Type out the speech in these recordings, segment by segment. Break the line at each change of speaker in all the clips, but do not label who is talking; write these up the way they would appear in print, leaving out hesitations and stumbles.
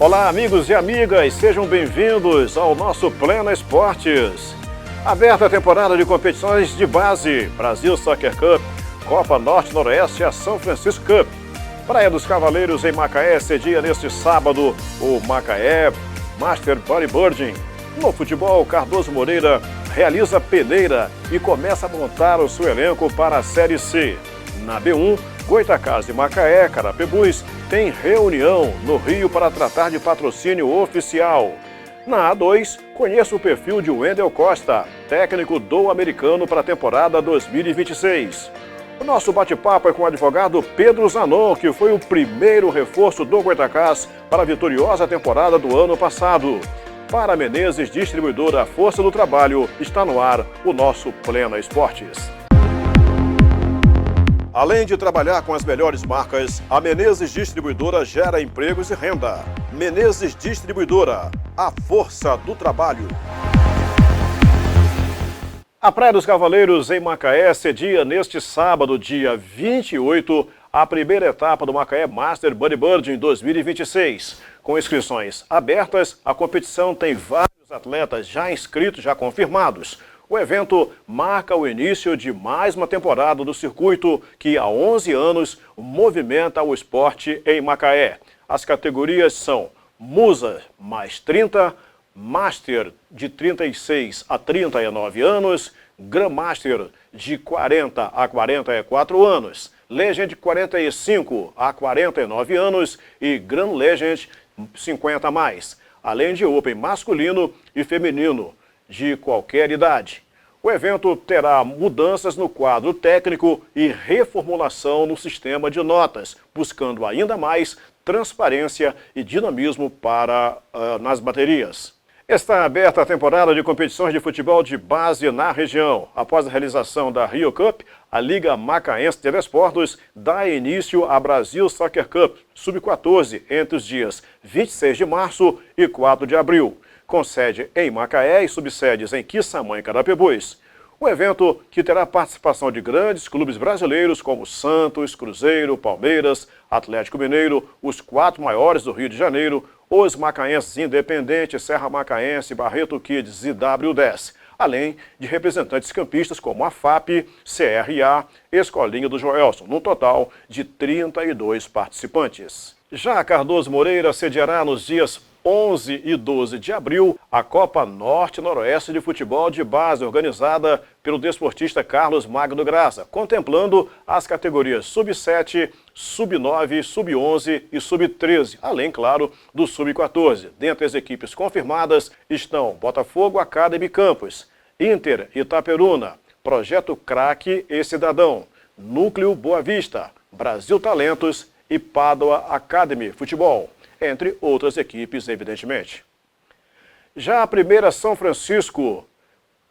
Olá, amigos e amigas, sejam bem-vindos ao nosso Plena Esportes. Aberta a temporada de competições de base, Brasil Soccer Cup, Copa Norte-Noroeste e a São Francisco Cup. Praia dos Cavaleiros em Macaé cedia neste sábado o Macaé Master Bodybuilding. No futebol, Cardoso Moreira realiza peneira e começa a montar o seu elenco para a Série C. Na B1, Goitacazes e Macaé, Carapebus, tem reunião no Rio para tratar de patrocínio oficial. Na A2, conheça o perfil de Wendel Costa, técnico do Americano para a temporada 2026. O nosso bate-papo é com o advogado Pedro Zanon, que foi o primeiro reforço do Goitacazes para a vitoriosa temporada do ano passado. Para Menezes Distribuidora Força do Trabalho, está no ar o nosso Plena Esportes. Além de trabalhar com as melhores marcas, a Menezes Distribuidora gera empregos e renda. Menezes Distribuidora, a força do trabalho. A Praia dos Cavaleiros em Macaé cedia neste sábado, dia 28, a primeira etapa do Macaé Master Bodybuilding 2026. Com inscrições abertas, a competição tem vários atletas já inscritos, já confirmados. O evento marca o início de mais uma temporada do circuito que há 11 anos movimenta o esporte em Macaé. As categorias são Musa mais 30, Master de 36 a 39 anos, Grandmaster de 40 a 44 anos, Legend de 45 a 49 anos e Grand Legend 50 a mais, além de Open masculino e feminino de qualquer idade. O evento terá mudanças no quadro técnico e reformulação no sistema de notas, buscando ainda mais transparência e dinamismo nas baterias. Está aberta a temporada de competições de futebol de base na região. Após a realização da Rio Cup, a Liga Macaense de Desportos dá início à Brasil Soccer Cup Sub-14 entre os dias 26 de março e 4 de abril, com sede em Macaé e subsedes em Quissamã e Carapebus. O evento, que terá participação de grandes clubes brasileiros como Santos, Cruzeiro, Palmeiras, Atlético Mineiro, os 4 maiores do Rio de Janeiro, os macaenses Independente, Serra Macaense, Barreto Kids e W10, além de representantes campistas como a FAP, CRA, Escolinha do Joelson, num total de 32 participantes. Já Cardoso Moreira sediará nos dias 11 e 12 de abril a Copa Norte-Noroeste de Futebol de Base, organizada pelo desportista Carlos Magno Graça, contemplando as categorias Sub-7, Sub-9, Sub-11 e Sub-13, além, claro, do Sub-14. Dentre as equipes confirmadas estão Botafogo Academy Campos, Inter Itaperuna, Projeto Craque e Cidadão, Núcleo Boa Vista, Brasil Talentos e Pádua Academy Futebol, entre outras equipes, evidentemente. Já a primeira São Francisco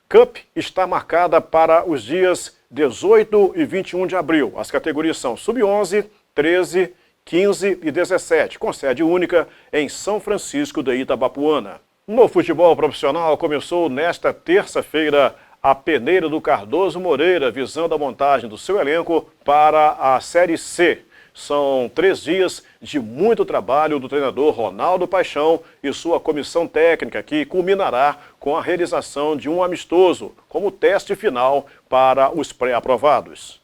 Cup está marcada para os dias 18 e 21 de abril. As categorias são Sub-11, 13, 15 e 17, com sede única em São Francisco de Itabapuana. No futebol profissional, começou nesta terça-feira a peneira do Cardoso Moreira, visando a montagem do seu elenco para a Série C. São 3 dias de muito trabalho do treinador Ronaldo Paixão e sua comissão técnica, que culminará com a realização de um amistoso como teste final para os pré-aprovados.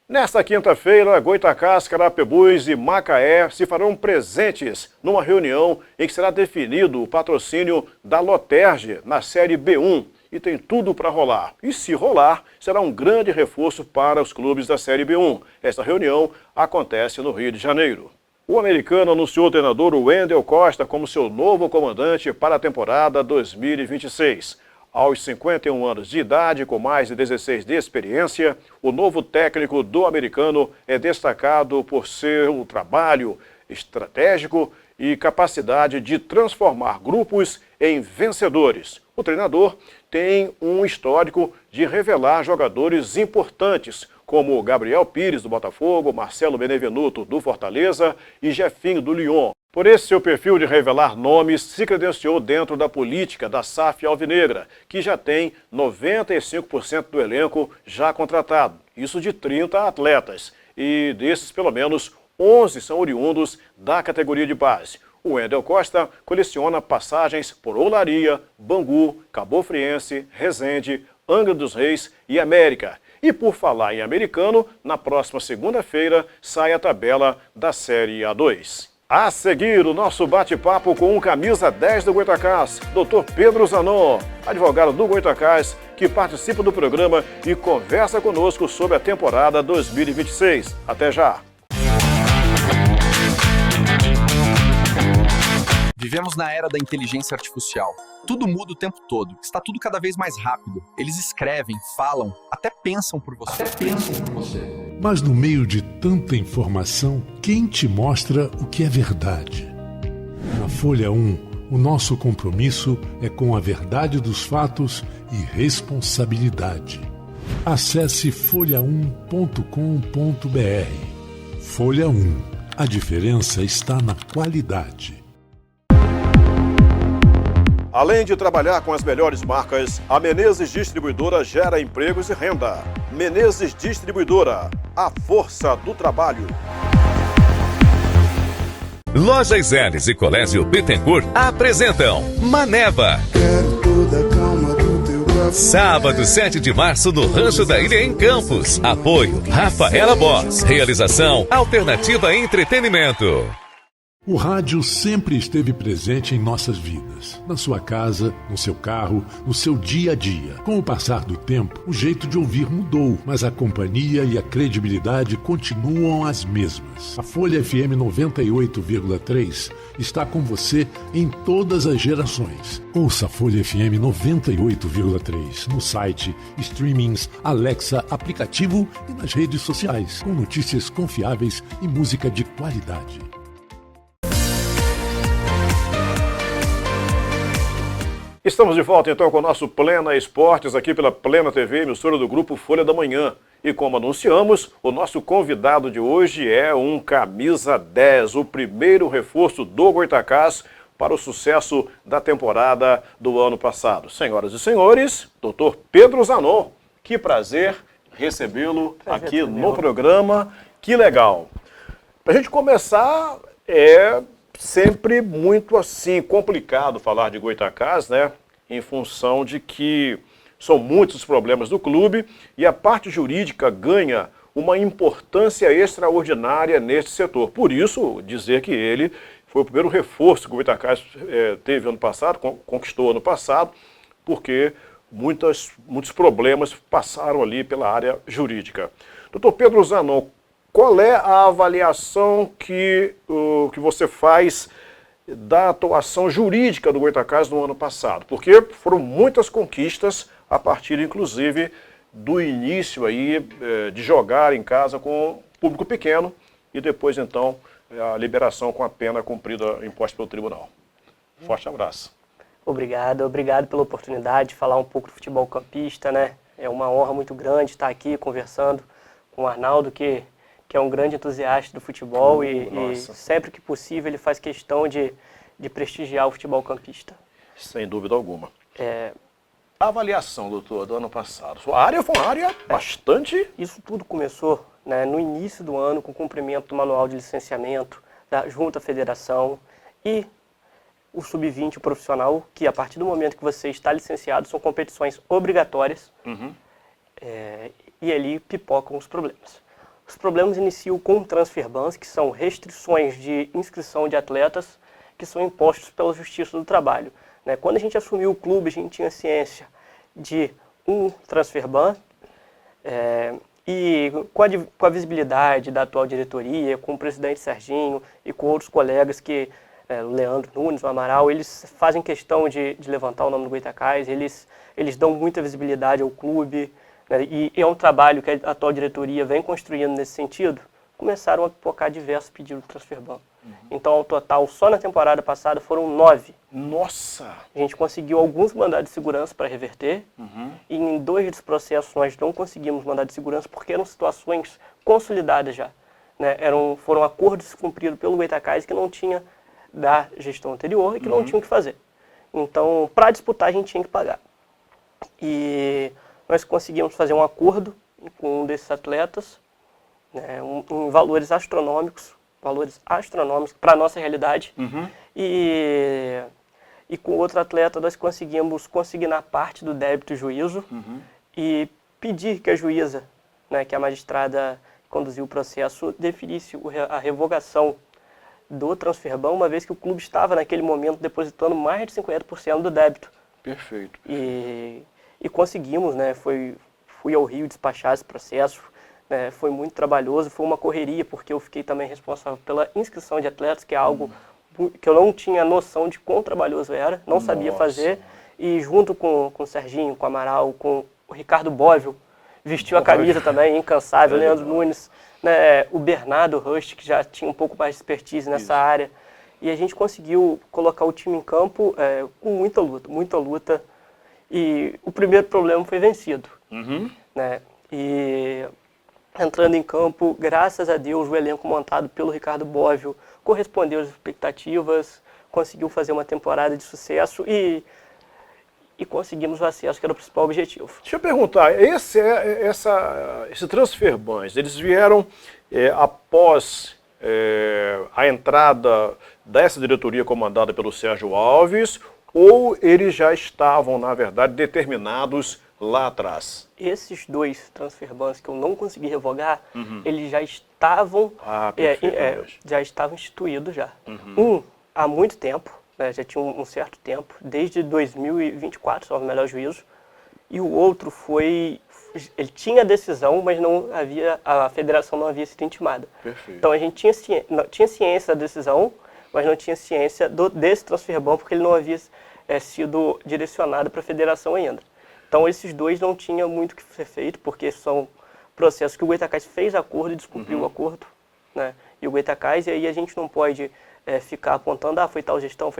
Nesta quinta-feira, Goitacazes, Carapebus e Macaé se farão presentes numa reunião em que será definido o patrocínio da Loterge na Série B1. E tem tudo para rolar. E se rolar, será um grande reforço para os clubes da Série B1. Esta reunião acontece no Rio de Janeiro. O Americano anunciou o treinador Wendel Costa como seu novo comandante para a temporada 2026. Aos 51 anos de idade, com mais de 16 de experiência, o novo técnico do Americano é destacado por seu trabalho estratégico e capacidade de transformar grupos em vencedores. O treinador tem um histórico de revelar jogadores importantes, como Gabriel Pires, do Botafogo, Marcelo Benevenuto, do Fortaleza e Jefinho, do Lyon. Por esse seu perfil de revelar nomes, se credenciou dentro da política da SAF Alvinegra, que já tem 95% do elenco já contratado, isso de 30 atletas, e desses pelo menos 11 são oriundos da categoria de base. O Wendel Costa coleciona passagens por Olaria, Bangu, Cabo Friense, Resende, Angra dos Reis e América. E por falar em americano, na próxima segunda-feira sai a tabela da Série A2. A seguir, o nosso bate-papo com o camisa 10 do Goitacás, Dr. Pedro Zanon, advogado do Goitacás, que participa do programa e conversa conosco sobre a temporada 2026. Até já!
Vivemos na era da inteligência artificial. Tudo muda o tempo todo. Está tudo cada vez mais rápido. Eles escrevem, falam, até pensam por você.
Mas no meio de tanta informação, quem te mostra o que é verdade? Na Folha 1, o nosso compromisso é com a verdade dos fatos e responsabilidade. Acesse folha1.com.br. Folha 1. A diferença está na qualidade.
Além de trabalhar com as melhores marcas, a Menezes Distribuidora gera empregos e renda. Menezes Distribuidora, a força do trabalho.
Lojas Elis e Colégio Bittencourt apresentam Maneva. Sábado, 7 de março, no Rancho da Ilha, em Campos. Apoio Rafaela Boss. Realização Alternativa Entretenimento.
O rádio sempre esteve presente em nossas vidas. Na sua casa, no seu carro, no seu dia a dia. Com o passar do tempo, o jeito de ouvir mudou, mas a companhia e a credibilidade continuam as mesmas. A Folha FM 98,3 está com você em todas as gerações. Ouça a Folha FM 98,3 no site, streamings, Alexa, aplicativo e nas redes sociais, com notícias confiáveis e música de qualidade.
Estamos de volta então com o nosso Plena Esportes aqui pela Plena TV, emissora do grupo Folha da Manhã. E como anunciamos, o nosso convidado de hoje é um camisa 10, o primeiro reforço do Goitacás para o sucesso da temporada do ano passado. Senhoras e senhores, Dr. Pedro Zanon, que prazer recebê-lo aqui no programa, que legal. Para a gente começar, é sempre muito assim complicado falar de Goitacás, né? Em função de que são muitos os problemas do clube e a parte jurídica ganha uma importância extraordinária neste setor. Por isso, dizer que ele foi o primeiro reforço que o Goitacás teve ano passado, conquistou ano passado, porque muitos problemas passaram ali pela área jurídica. Doutor Pedro Zanon, qual é a avaliação que você faz da atuação jurídica do Goitacás no ano passado? Porque foram muitas conquistas a partir, inclusive, do início aí, de jogar em casa com público pequeno e depois, então, a liberação com a pena cumprida imposta pelo tribunal. Forte abraço.
Obrigado pela oportunidade de falar um pouco do futebol campista, né? É uma honra muito grande estar aqui conversando com o Arnaldo, que é um grande entusiasta do futebol e sempre que possível ele faz questão de prestigiar o futebol campista.
Sem dúvida alguma. A avaliação, doutor, do ano passado. Sua área foi uma área bastante...
Isso tudo começou, né, no início do ano com o cumprimento do manual de licenciamento junto à federação e o sub-20 profissional, que a partir do momento que você está licenciado são competições obrigatórias. E ali pipocam os problemas. Os problemas iniciam com transfer bans, que são restrições de inscrição de atletas que são impostos pela Justiça do Trabalho. Né? Quando a gente assumiu o clube, a gente tinha ciência de um transfer ban e com a visibilidade da atual diretoria, com o presidente Serginho e com outros colegas que, o Leandro Nunes, o Amaral, eles fazem questão de levantar o nome do Goitacás, eles dão muita visibilidade ao clube. E é um trabalho que a atual diretoria vem construindo nesse sentido, começaram a pipocar diversos pedidos de transfer ban. Então, ao total, só na temporada passada foram 9.
Nossa!
A gente conseguiu alguns mandados de segurança para reverter, e em 2 dos processos nós não conseguimos mandado de segurança porque eram situações consolidadas já. Né? Foram acordos cumpridos pelo Goitacás que não tinha da gestão anterior e que não tinham que fazer. Então, para disputar, a gente tinha que pagar. E nós conseguimos fazer um acordo com um desses atletas, né, em valores astronômicos para a nossa realidade, e com outro atleta nós conseguimos consignar parte do débito e juízo e pedir que a juíza, né, que a magistrada conduziu o processo, definisse a revogação do transferban, uma vez que o clube estava naquele momento depositando mais de 50% do débito.
Perfeito.
E conseguimos, né, fui ao Rio despachar esse processo, né, foi muito trabalhoso, foi uma correria, porque eu fiquei também responsável pela inscrição de atletas, que é algo que eu não tinha noção de quão trabalhoso era, não sabia fazer, e junto com o Serginho, com o Amaral, com o Ricardo Bóvio, vestiu a camisa também, incansável, Leandro Nunes, né, o Bernardo Rust, que já tinha um pouco mais de expertise nessa área, e a gente conseguiu colocar o time em campo com muita luta, e o primeiro problema foi vencido, né, e entrando em campo, graças a Deus, o elenco montado pelo Ricardo Bóvio correspondeu às expectativas, conseguiu fazer uma temporada de sucesso e conseguimos o acesso, que era o principal objetivo.
Deixa eu perguntar, esse transferbans, eles vieram após a entrada dessa diretoria comandada pelo Sérgio Alves, ou eles já estavam, na verdade, determinados lá atrás?
Esses dois transferbans que eu não consegui revogar, eles já estavam, já estavam instituídos já. Um, há muito tempo, né, já tinha um certo tempo, desde 2024, só o melhor juízo, e o outro ele tinha decisão, mas a federação não havia sido intimada.
Perfeito.
Então a gente tinha ciência da decisão, mas não tinha ciência desse transferban, porque ele não havia sido direcionado para a federação ainda. Então esses dois não tinha muito o que ser feito, porque são processos que o Goytacás fez acordo e descumpriu o acordo, né? E o Goytacás, e aí a gente não pode ficar apontando, foi tal gestão,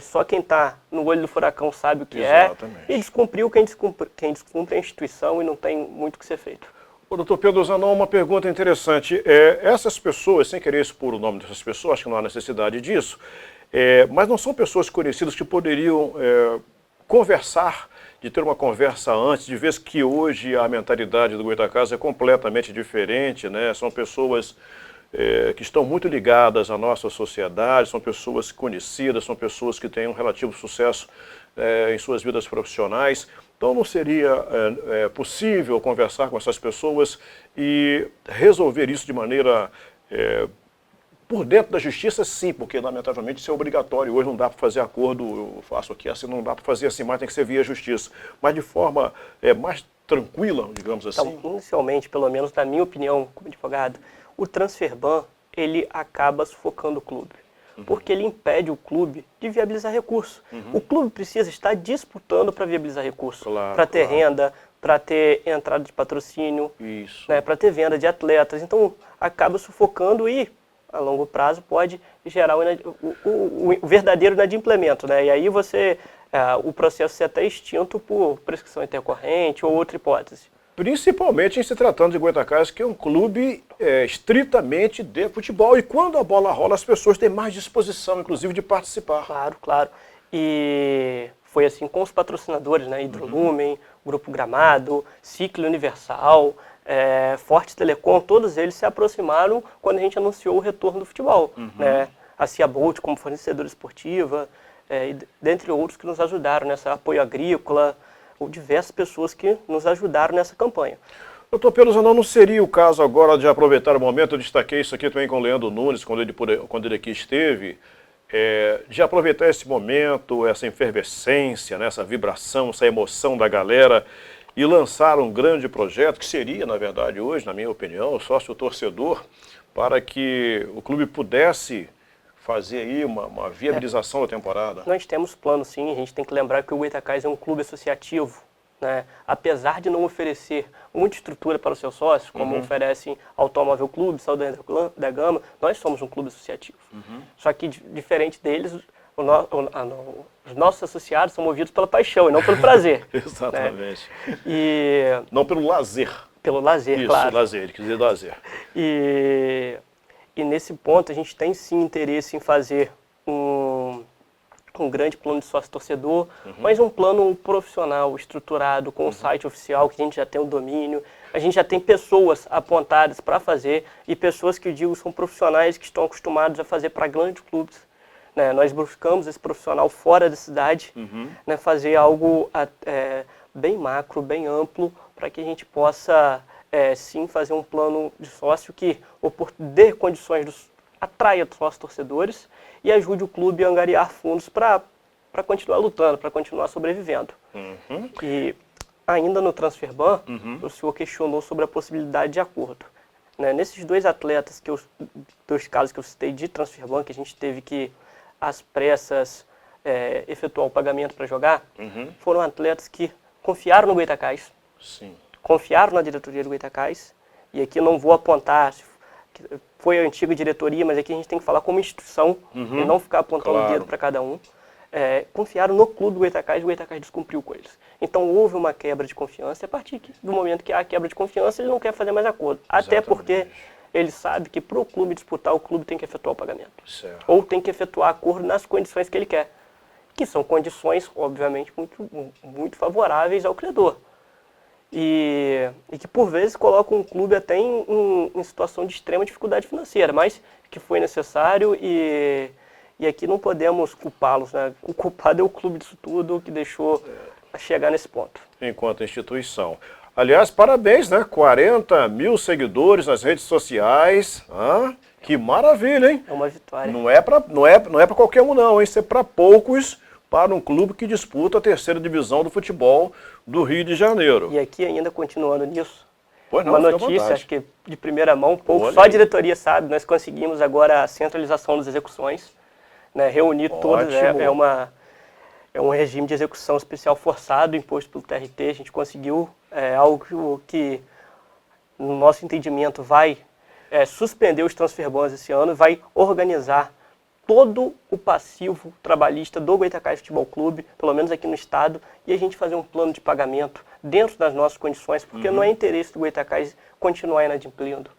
só quem está no olho do furacão sabe o que e descumpriu quem descumpre a instituição e não tem muito o que ser feito.
Ô, doutor Pedro Zanon, uma pergunta interessante. Essas pessoas, sem querer expor o nome dessas pessoas, acho que não há necessidade disso, mas não são pessoas conhecidas que poderiam conversar, de ter uma conversa antes, de ver que hoje a mentalidade do Goytacás é completamente diferente, né? São pessoas que estão muito ligadas à nossa sociedade, são pessoas conhecidas, são pessoas que têm um relativo sucesso em suas vidas profissionais. Então não seria possível conversar com essas pessoas e resolver isso de maneira por dentro da justiça, sim, porque lamentavelmente isso é obrigatório. Hoje não dá para fazer acordo, eu faço aqui assim, não dá para fazer assim, mas tem que ser via justiça. Mas de forma mais tranquila, digamos assim.
Então, inicialmente, pelo menos na minha opinião como advogado, o transferban, ele acaba sufocando o clube. Porque ele impede o clube de viabilizar recurso. O clube precisa estar disputando para viabilizar recurso, para ter renda, para ter entrada de patrocínio, né, para ter venda de atletas. Então, acaba sufocando e, a longo prazo, pode gerar o verdadeiro inadimplemento, né? E aí o processo ser até extinto por prescrição intercorrente ou outra hipótese.
Principalmente em se tratando de Goytacás, que é um clube estritamente de futebol. E quando a bola rola, as pessoas têm mais disposição, inclusive, de participar.
Claro, claro. E foi assim com os patrocinadores, né? Hidrolumen, Grupo Gramado, Ciclo Universal, Forte Telecom, todos eles se aproximaram quando a gente anunciou o retorno do futebol. Né? A Cia Bolt como fornecedora esportiva, dentre outros que nos ajudaram nessa apoio agrícola, ou diversas pessoas que nos ajudaram nessa campanha.
Doutor Pedro Zanon, não seria o caso agora de aproveitar o momento, eu destaquei isso aqui também com o Leandro Nunes, quando ele aqui esteve, de aproveitar esse momento, essa efervescência, né, essa vibração, essa emoção da galera e lançar um grande projeto, que seria, na verdade, hoje, na minha opinião, o sócio-torcedor, para que o clube pudesse fazer aí uma viabilização da temporada?
Nós temos plano, sim. A gente tem que lembrar que o Goytacás é um clube associativo, né? Apesar de não oferecer muita estrutura para os seus sócios, como oferecem Automóvel Clube, Saúde da Gama, nós somos um clube associativo. Só que, diferente deles, os nossos associados são movidos pela paixão e não pelo prazer.
Exatamente.
Né?
Não pelo lazer.
Pelo lazer,
isso,
claro.
Isso, lazer, ele quis dizer lazer.
E nesse ponto a gente tem sim interesse em fazer um grande plano de sócio-torcedor, mas um plano profissional, estruturado, com um site oficial, que a gente já tem o domínio, a gente já tem pessoas apontadas para fazer, e pessoas que eu digo são profissionais que estão acostumados a fazer para grandes clubes, né? Nós buscamos esse profissional fora da cidade, né? Fazer algo bem macro, bem amplo, para que a gente possa, sim, fazer um plano de sócio que dê condições, atraia sócios torcedores e ajude o clube a angariar fundos para continuar lutando, para continuar sobrevivendo. E ainda no Transferban, o senhor questionou sobre a possibilidade de acordo. Né? Nesses dois atletas, dois casos que eu citei de Transferban, que a gente teve que, às pressas, efetuar o pagamento para jogar, foram atletas que confiaram no Goytacás, confiaram na diretoria do Goytacás, e aqui não vou apontar se foi a antiga diretoria, mas aqui a gente tem que falar como instituição e não ficar apontando o dedo para cada um. Confiaram no clube do Goytacás e o Goytacás descumpriu com eles. Então houve uma quebra de confiança, e a partir do momento que há quebra de confiança, ele não quer fazer mais acordo. Até porque ele sabe que para o clube disputar, o clube tem que efetuar o pagamento. Ou tem que efetuar acordo nas condições que ele quer. Que são condições, obviamente, muito favoráveis ao credor. E que, por vezes, colocam um clube até em situação de extrema dificuldade financeira, mas que foi necessário e aqui não podemos culpá-los, né? O culpado é o clube disso tudo que deixou chegar nesse ponto. Enquanto instituição.
Aliás, parabéns, né? 40 mil seguidores nas redes sociais. Que maravilha, hein?
É uma vitória.
Não é para qualquer um, não, hein? Isso é para poucos, para um clube que disputa a terceira divisão do futebol do Rio de Janeiro.
E aqui, ainda continuando nisso,
Pois não,
uma notícia, acho que de primeira mão, só a diretoria sabe, nós conseguimos agora a centralização das execuções, né? Reunir todas, é um regime de execução especial forçado, imposto pelo TRT, a gente conseguiu algo que, no nosso entendimento, vai suspender os transferbans esse ano, vai organizar todo o passivo trabalhista do Goytacás Futebol Clube, pelo menos aqui no estado, e a gente fazer um plano de pagamento dentro das nossas condições, porque não é interesse do Goytacás continuar inadimplindo.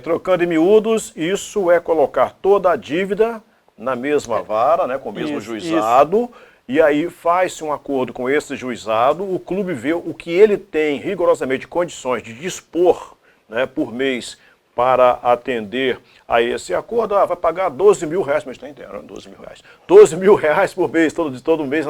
Trocando em miúdos, isso é colocar toda a dívida na mesma vara, né, com o mesmo juizado, e aí faz-se um acordo com esse juizado, o clube vê o que ele tem rigorosamente condições de dispor, né, por mês para atender a esse acordo. Vai pagar 12 mil reais, mas está inteiro, 12 mil reais. 12 mil reais por mês, todo mês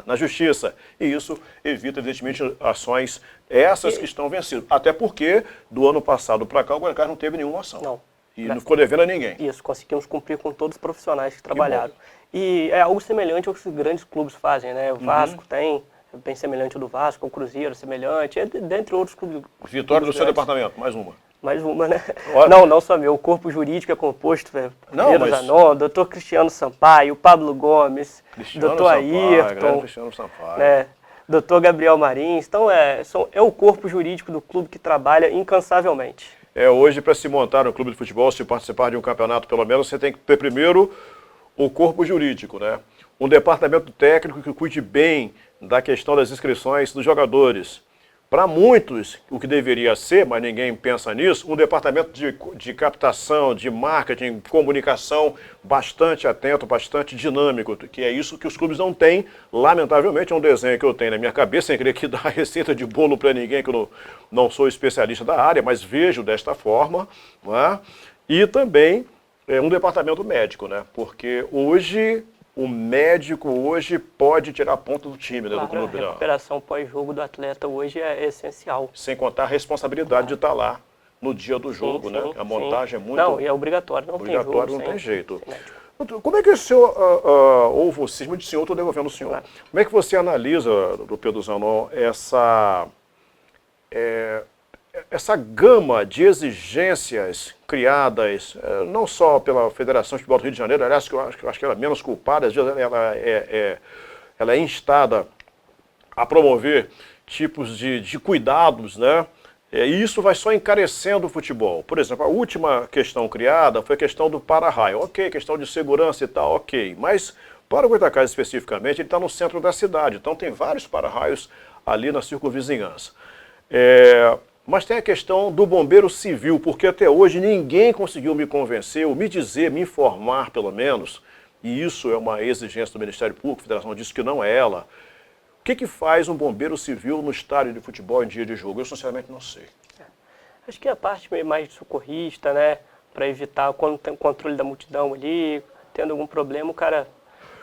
na justiça. E isso evita, evidentemente, ações essas que estão vencidas. Até porque, do ano passado para cá, o Goytacás não teve nenhuma ação.
Não.
E não ficou devendo a ninguém.
Isso, conseguimos cumprir com todos os profissionais que trabalharam. E é algo semelhante ao que os grandes clubes fazem, né? O Vasco tem, bem semelhante ao do Vasco, o Cruzeiro semelhante, dentre outros clubes.
Vitória do seu departamento, mais uma.
Mais uma, né?
Olha.
Não só meu. O corpo jurídico é composto Pedro Zanon, doutor Cristiano Sampaio, Pablo Gomes, doutor Ayrton, né? Doutor Gabriel Marins. Então, é o corpo jurídico do clube que trabalha incansavelmente.
Hoje, para se montar um clube de futebol, se participar de um campeonato, pelo menos, você tem que ter primeiro o corpo jurídico, né? Um departamento técnico que cuide bem da questão das inscrições dos jogadores. Para muitos, o que deveria ser, mas ninguém pensa nisso, um departamento de captação, de marketing, comunicação bastante atento, bastante dinâmico, que é isso que os clubes não têm. Lamentavelmente, é um desenho que eu tenho na minha cabeça, sem querer que dar receita de bolo para ninguém, que eu não sou especialista da área, mas vejo desta forma, né? E também um departamento médico, né? Porque hoje o médico pode tirar ponto do time, né, do clube.
A recuperação pós-jogo do atleta hoje é essencial.
Sem contar a responsabilidade de estar lá no dia do jogo, né? A montagem é muito...
Não, e é obrigatório, não tem jogo.
Não tem jeito. Como é que o senhor, ou você, me disse senhor, estou devolvendo o senhor. Claro. Como é que você analisa, do Pedro Zanon, essa gama de exigências criadas, não só pela Federação de Futebol do Rio de Janeiro, aliás, que eu acho que ela é menos culpada, às vezes ela é instada a promover tipos de cuidados, né? E isso vai só encarecendo o futebol. Por exemplo, a última questão criada foi a questão do para-raio. Ok, questão de segurança e tal, ok. Mas, para o Goytacás especificamente, ele está no centro da cidade, então tem vários para-raios ali na circunvizinhança. Mas tem a questão do bombeiro civil, porque até hoje ninguém conseguiu me convencer, ou me dizer, me informar pelo menos, e isso é uma exigência do Ministério Público, a Federação disse que não é ela. O que faz um bombeiro civil no estádio de futebol em dia de jogo? Eu sinceramente não sei.
Acho que é a parte mais socorrista, né, para evitar quando tem o controle da multidão ali, tendo algum problema, o cara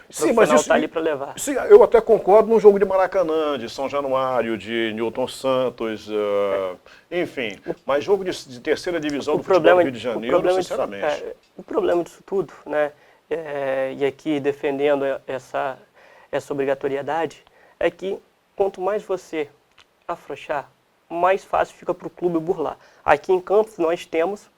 Sim, mas isso,
tá ali para levar.
Sim, eu até concordo num jogo de Maracanã, de São Januário, de Newton Santos, enfim. Mas jogo de terceira divisão do futebol do Rio de Janeiro, sinceramente.
O problema disso tudo, né, e aqui defendendo essa obrigatoriedade, é que quanto mais você afrouxar, mais fácil fica para o clube burlar. Aqui em Campos nós temos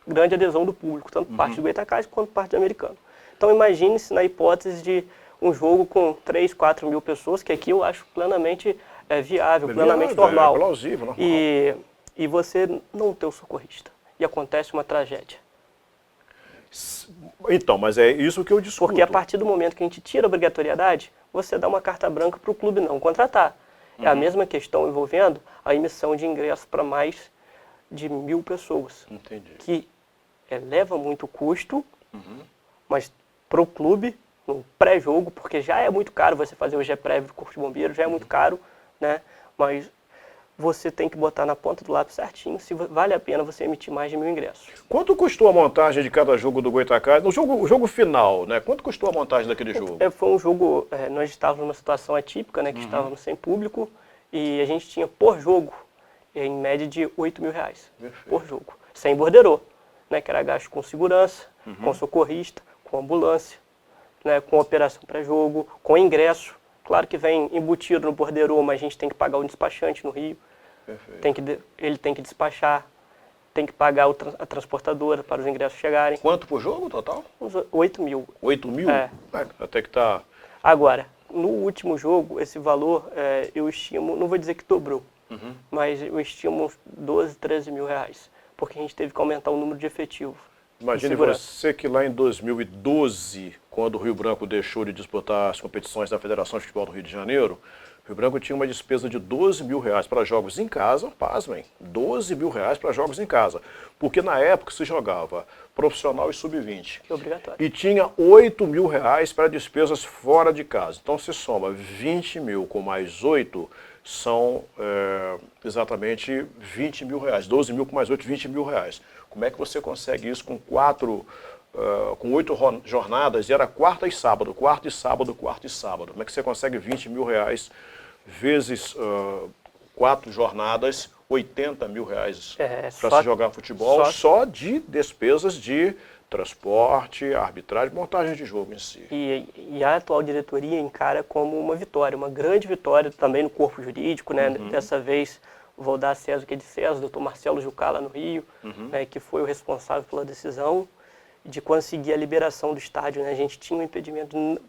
grande adesão do público, tanto parte do Goytacazes quanto parte do Americano. Então imagine-se na hipótese de um jogo com 3, 4 mil pessoas, que aqui eu acho plenamente viável, plenamente normal.
É plausível, normal.
E você não ter o socorrista. E acontece uma tragédia.
Então, mas é isso que eu discuto.
Porque a partir do momento que a gente tira a obrigatoriedade, você dá uma carta branca para o clube não contratar. É a mesma questão envolvendo a emissão de ingressos para mais de 1.000 pessoas.
Entendi.
Que eleva muito custo, mas para o clube, no pré-jogo, porque já é muito caro você fazer o G-Prévio do Corpo de Bombeiros, já é muito caro, né? Mas você tem que botar na ponta do lápis certinho se vale a pena você emitir mais de 1.000 ingressos.
Quanto custou a montagem de cada jogo do Goytacazes? O jogo final, né? Quanto custou a montagem daquele jogo?
Foi um jogo, nós estávamos numa situação atípica, né? Que estávamos sem público e a gente tinha por jogo, em média de R$8.000 por jogo, sem borderô, né? Que era gasto com segurança, com socorrista, com ambulância, né? Com operação pré-jogo, com ingresso. Claro que vem embutido no borderô, mas a gente tem que pagar o despachante no Rio. Ele tem que despachar, tem que pagar a transportadora para os ingressos chegarem.
Quanto por jogo total?
Uns 8.000.
8.000? Até que tá...
Agora, no último jogo, esse valor, eu estimo, não vou dizer que dobrou, mas eu estimo uns 12, 13 mil reais, porque a gente teve que aumentar o número de efetivo.
Imagine você que lá em 2012, quando o Rio Branco deixou de disputar as competições da Federação de Futebol do Rio de Janeiro, o Rio Branco tinha uma despesa de R$12.000 para jogos em casa, pasmem, R$12.000 para jogos em casa, porque na época se jogava profissional e sub-20.
Que é obrigatório.
E tinha R$8.000 para despesas fora de casa. Então se soma 20 mil com mais 8, são exatamente 20 mil reais. 12 mil com mais 8, 20 mil reais. Como é que você consegue isso com 8 jornadas? E era quarta e sábado, quarta e sábado, quarta e sábado. Como é que você consegue 20 mil reais vezes 4 jornadas, 80 mil reais para se jogar futebol, só de despesas de transporte, arbitragem, montagem de jogo em si.
E a atual diretoria encara como uma vitória, uma grande vitória também no corpo jurídico, né? Dessa vez vou dar a César o que é de César, o Dr. Marcelo Jucá lá no Rio, né, que foi o responsável pela decisão de conseguir a liberação do estádio, né? A gente tinha um impedimento,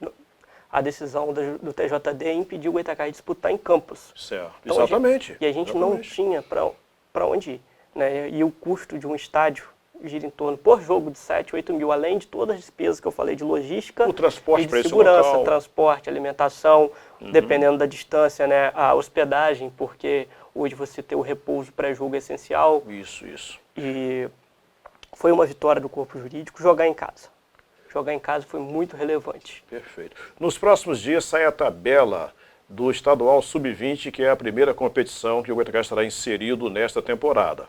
a decisão do TJD impediu o Goytacazes de disputar em Campos.
Certo,
então,
exatamente.
E a gente não tinha para onde ir, né? E o custo de um estádio gira em torno, por jogo, de 7, 8 mil, além de todas as despesas que eu falei de logística,
o transporte
de segurança, transporte, alimentação, dependendo da distância, né, a hospedagem, porque hoje você ter o repouso pré-jogo é essencial.
Isso.
E foi uma vitória do corpo jurídico jogar em casa. Jogar em casa foi muito relevante.
Perfeito. Nos próximos dias sai a tabela do Estadual Sub-20, que é a primeira competição que o Goytacazes estará inserido nesta temporada.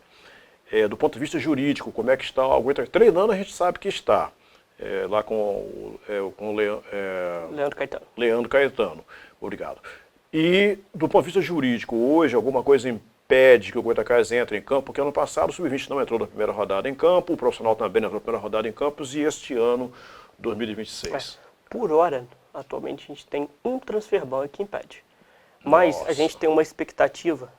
Do ponto de vista jurídico, como é que está o Goytacazes? Treinando a gente sabe que está, lá com o Leandro Caetano. Obrigado. E do ponto de vista jurídico, hoje alguma coisa impede que o Goytacazes entre em campo, porque ano passado o Sub-20 não entrou na primeira rodada em campo, o profissional também não entrou na primeira rodada em campos, e este ano, 2026.
Por hora, atualmente a gente tem um transfer ban que impede. Mas a gente tem uma expectativa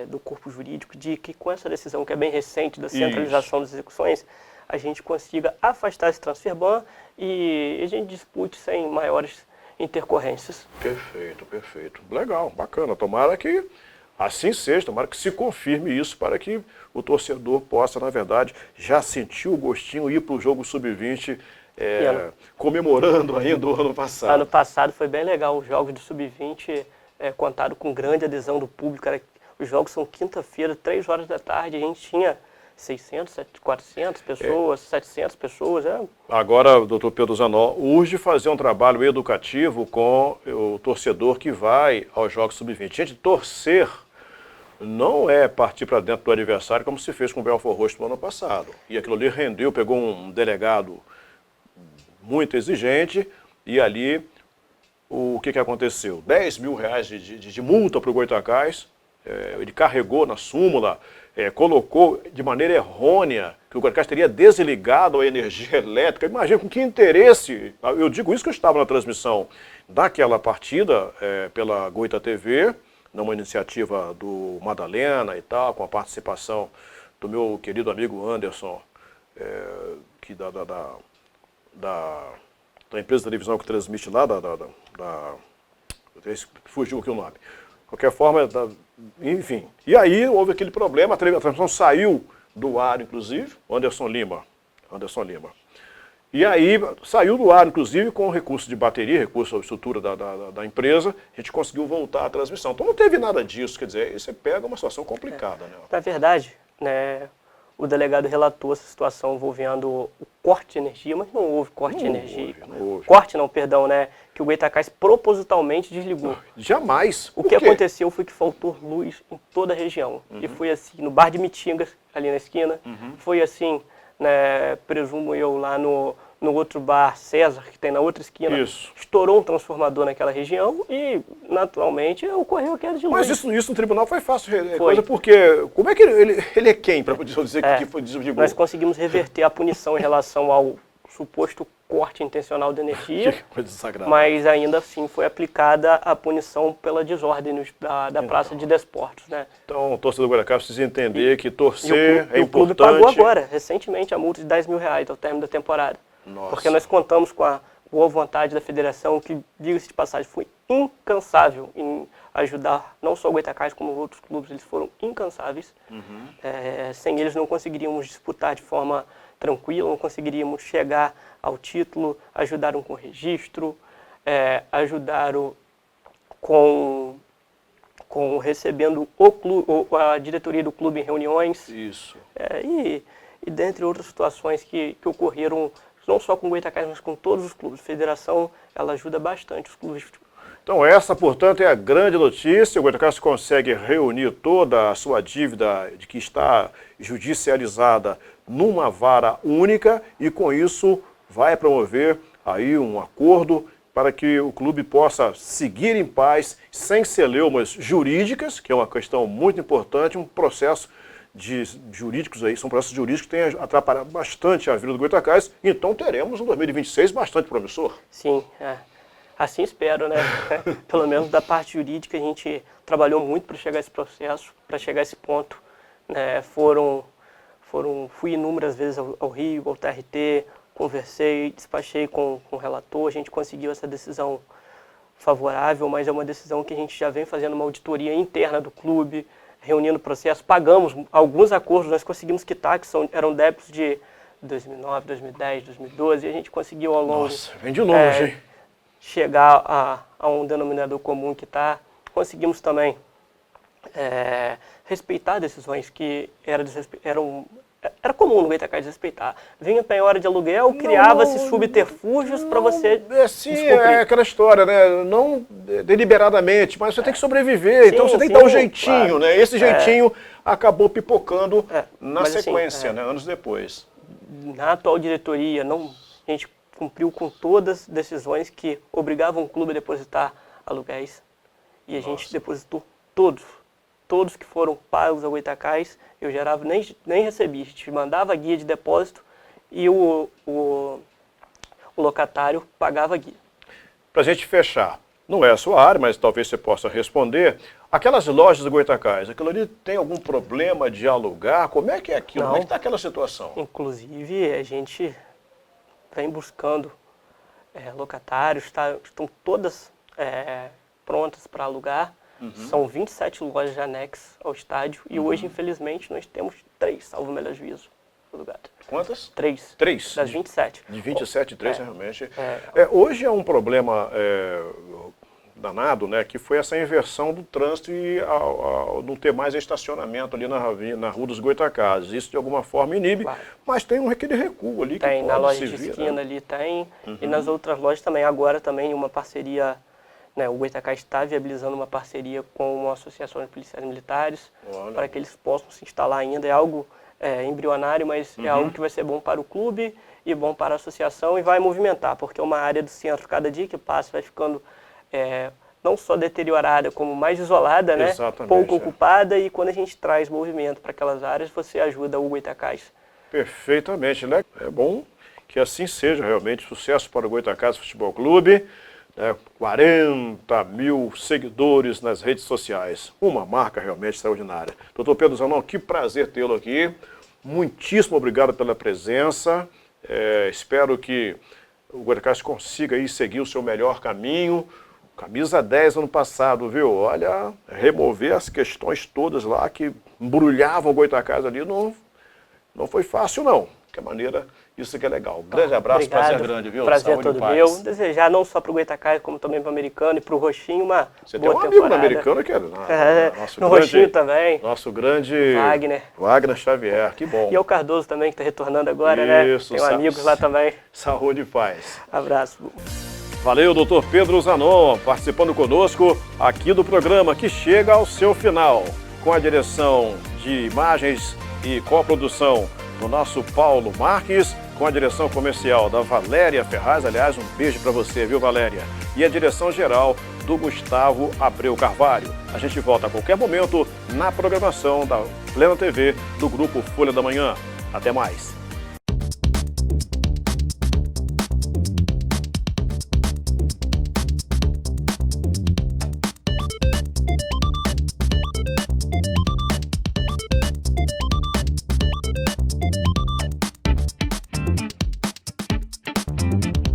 do corpo jurídico de que com essa decisão que é bem recente da centralização das execuções, a gente consiga afastar esse transfer ban e a gente dispute sem maiores intercorrências.
Perfeito. Legal, bacana. Tomara que assim seja, tomara que se confirme isso para que o torcedor possa, na verdade, já sentir o gostinho, ir para o jogo Sub-20 comemorando ainda o ano passado.
Ano passado foi bem legal, os jogos do Sub-20 contaram com grande adesão do público. Os jogos são quinta-feira, 3 horas da tarde, a gente tinha 600, 400 pessoas, 700 pessoas.
Agora, doutor Pedro Zanol, urge fazer um trabalho educativo com o torcedor que vai aos Jogos Sub-20. Gente, torcer não é partir para dentro do adversário como se fez com o Belfort Roxo no ano passado. E aquilo ali rendeu, pegou um delegado muito exigente, e ali o que aconteceu? 10 mil reais de multa para o Goytacás, ele carregou na súmula, colocou de maneira errônea que o Goytacás teria desligado a energia elétrica. Imagina com que interesse, eu digo isso que eu estava na transmissão daquela partida pela Goita TV, numa iniciativa do Madalena e tal, com a participação do meu querido amigo Anderson, que da empresa de televisão que transmite lá, fugiu aqui o nome. De qualquer forma, enfim. E aí houve aquele problema, a transmissão saiu do ar, inclusive, Anderson Lima. E aí saiu do ar, inclusive, com recurso de bateria, recurso à estrutura da empresa, a gente conseguiu voltar à transmissão. Então não teve nada disso, quer dizer, aí você pega uma situação complicada, né?
Na verdade, né, o delegado relatou essa situação envolvendo o corte de energia, mas não houve corte de energia.
Não houve.
Corte não, perdão, né? Que o Goytacás propositalmente desligou.
Jamais.
O que aconteceu foi que faltou luz em toda a região. E foi assim, no bar de Mitingas, ali na esquina. Foi assim, né, presumo eu, lá no outro bar, César, que tem na outra esquina.
Isso.
Estourou um transformador naquela região e, naturalmente, ocorreu a queda de luz.
Mas isso no tribunal foi fácil, coisa, porque como é que ele é quem para dizer que foi desligou?
Nós conseguimos reverter a punição em relação ao suposto corte intencional de energia,
Que coisa desagradável.
mas ainda assim foi aplicada a punição pela desordem da Praça de Desportos, né?
Então, o torcedor do Goytacás precisa entender que torcer é
o clube
importante.
pagou agora, recentemente, a multa de 10 mil reais ao término da temporada.
Nossa.
Porque nós contamos com a boa vontade da federação, que, diga-se de passagem, foi incansável em ajudar não só o Goytacás como outros clubes. Eles foram incansáveis. Sem eles não conseguiríamos disputar de forma tranquila, não conseguiríamos chegar ao título. Ajudaram com o registro, ajudaram com recebendo a diretoria do clube em reuniões.
Isso.
E dentre outras situações que ocorreram, não só com o Goytacás, mas com todos os clubes. A federação, ela ajuda bastante os clubes de futebol.
Então essa, portanto, é a grande notícia. O Goytacás consegue reunir toda a sua dívida de que está judicializada numa vara única e com isso vai promover aí um acordo para que o clube possa seguir em paz, sem celeumas jurídicas, que é uma questão muito importante, um processo jurídicos aí, são processos jurídicos que têm atrapalhado bastante a vida do Goytacás, então teremos um 2026 bastante promissor.
Sim, assim espero, né? Pelo menos da parte jurídica a gente trabalhou muito para chegar a esse processo, para chegar a esse ponto. Né? Fui inúmeras vezes ao Rio, ao TRT, conversei, despachei com o relator, a gente conseguiu essa decisão favorável, mas é uma decisão que a gente já vem fazendo uma auditoria interna do clube, reunindo o processo, pagamos alguns acordos, nós conseguimos quitar, que eram débitos de 2009, 2010, 2012, e a gente conseguiu ao longo...
Nossa, vem de longe, hein?
Chegar a um denominador comum que conseguimos também respeitar decisões que era comum no Goytacás respeitar. Vinha penhora de aluguel, criava-se subterfúgios para você
é aquela história, né? Não deliberadamente, mas você tem que sobreviver,
Sim,
então você tem que dar um jeitinho,
claro.
né? Esse jeitinho acabou pipocando na
mas
sequência,
assim,
né? Anos depois.
Na atual diretoria, a gente cumpriu com todas as decisões que obrigavam o clube a depositar aluguéis. E a gente depositou todos que foram pagos ao Goytacás, eu gerava, nem recebi. A gente mandava a guia de depósito e o locatário pagava a guia.
Para a gente fechar, não é a sua área, mas talvez você possa responder. Aquelas lojas do Goytacás, aquilo ali tem algum problema de alugar? Como é que é aquilo?
Não.
Como é que está aquela situação?
Inclusive, a gente vem buscando locatários, estão todas prontas para alugar. São 27 lojas anexas ao estádio e hoje, infelizmente, nós temos 3, salvo o melhor juízo, alugadas.
Quantas?
3.
3.
Das 27.
De 27, 3 realmente. Hoje é um problema danado, né, que foi essa inversão do trânsito e ao não ter mais estacionamento ali na Rua dos Goytacazes. Isso, de alguma forma, inibe, mas tem aquele recuo ali que
Tem,
pode
na loja de
servir,
esquina
né?
ali tem, e nas outras lojas também. Agora também uma parceria, né, o Goytacás está viabilizando uma parceria com uma associação de policiais militares para que eles possam se instalar ainda. É algo embrionário, mas é algo que vai ser bom para o clube e bom para a associação e vai movimentar, porque é uma área do centro, cada dia que passa, vai ficando não só deteriorada, como mais isolada, né? Pouco ocupada, e quando a gente traz movimento para aquelas áreas, você ajuda o Goytacazes.
Perfeitamente, né? É bom que assim seja realmente. Sucesso para o Goytacazes Futebol Clube. 40 mil seguidores nas redes sociais. Uma marca realmente extraordinária. Doutor Pedro Zanon, que prazer tê-lo aqui. Muitíssimo obrigado pela presença. Espero que o Goytacazes consiga aí seguir o seu melhor caminho. Camisa 10 ano passado, viu? Olha, remover as questões todas lá que embrulhavam o Goytacazes ali não foi fácil, não. De qualquer maneira, isso que é legal. Grande abraço,
obrigado.
Prazer grande, viu?
Prazer
Saúde
todo meu. Desejar não só para o Goytacazes, como também para o Americano e para o Roxinho uma
Você
boa
tem um
temporada.
amigo no Americano que é nosso
no
grande,
Roxinho também.
Nosso grande
Wagner
Xavier, que bom.
E é o Cardoso também, que está retornando agora, né?
Isso,
tem amigos lá também.
Saúde e paz.
Abraço.
Valeu, doutor Pedro Zanon, participando conosco aqui do programa, que chega ao seu final, com a direção de imagens e coprodução do nosso Paulo Marques, com a direção comercial da Valéria Ferraz. Aliás, um beijo para você, viu, Valéria? E a direção geral do Gustavo Abreu Carvalho. A gente volta a qualquer momento na programação da Plena TV do Grupo Folha da Manhã. Até mais.